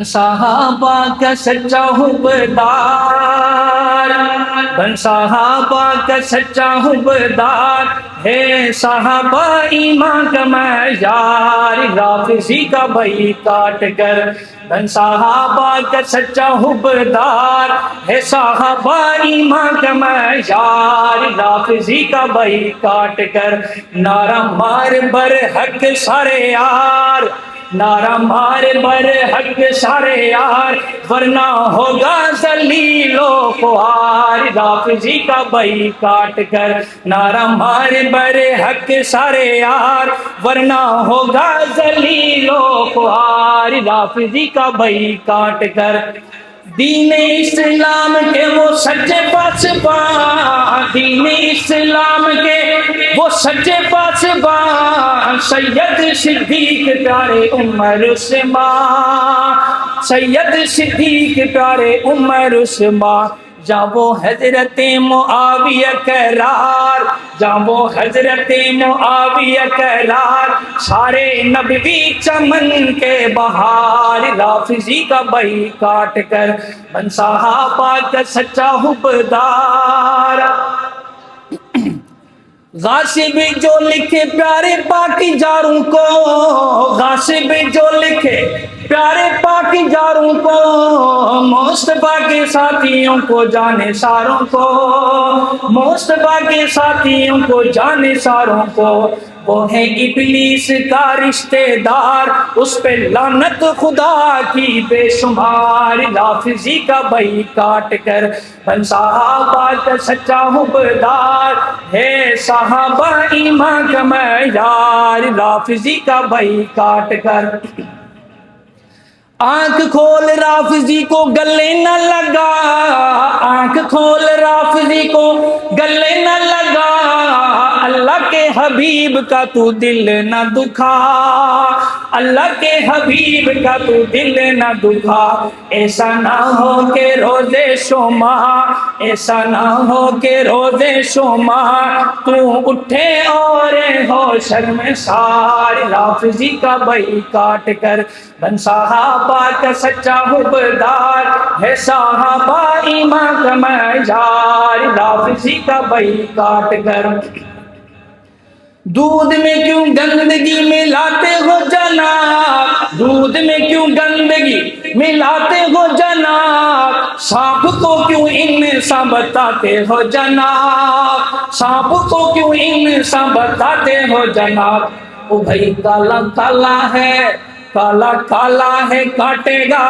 صحابہ کا سچا حبدار، بن صحابہ کا سچا حبدار ہے، صحابہ ایمان کا معیار، رافضی کا بھائی کاٹ کر بن صحابہ کا سچا حبدار ہے، صحابہ ایمان کا معیار، رافضی کا بھائی کاٹ کر نعرہ مار بر حق سارے یار، نعرہ مار بر حق سارے یار، ورنہ ہوگا ذلیل و خوار، رافضی کا بھائی کاٹ کر نعرہ مار بر حق سارے یار، ورنہ ہوگا ذلیل و خوار، رافضی کا بھائی کاٹ کر دین اسلام کے وہ سچے پاسبان، دین اسلام کے وہ سچے پاسبان، سید صدیق پیارے عمر عثمان، سید صدیق پیارے عمر عثمان، جہاں وہ حضرت معاویہ قرار، جہاں وہ حضرت معاویہ قرار، سارے نبوی چمن کے بہار، رافضی کا بھائی کاٹ کر بن صحابہ کا سچا حبدار، غاصب جو لکھے پیارے پاک جاروں کو، غاصب جو لکھے پیارے پاک جاروں کو، مصطفیٰ کے ساتھیوں کو جانے ساروں کو، مصطفیٰ کے ساتھیوں کو جانے ساروں کو، وہ ہے ابلیس کا رشتہ دار، اس پہ لعنت خدا کی بے شمار، رافضی کا بھائی کاٹ کر بن صحابہ کا سچا حبدار ہے، صحابہ ایمان کا معیار، رافضی کا بھائی کاٹ کر آنکھ کھول رافضی کو گلے نہ لگا، آنکھ کھول رافضی کو گلے نہ لگا، اللہ کے حبیب کا تو دل نہ دکھا، اللہ کے حبیب کا تو دل نہ دکھا، ایسا نہ ہو کہ روزے شما، ایسا نہ ہو کہ روزے شما تو اٹھے اور ہو شرمسار، رافضی کا بھائی کاٹ کر بن صحابہ کا سچا حبدار ہے، صحابہ ایمان کا معیار، رافضی کا بھائی کاٹ کر دودھ میں کیوں گندگی ملاتے ہو جناب، دودھ میں کیوں گندگی ملاتے ہو جناب، سانپ کو کیوں انسان بتاتے ہو جناب، سانپ کو کیوں انسان بتاتے ہو جناب، او بھائی کالا کالا ہے، کالا کالا ہے کاٹے گا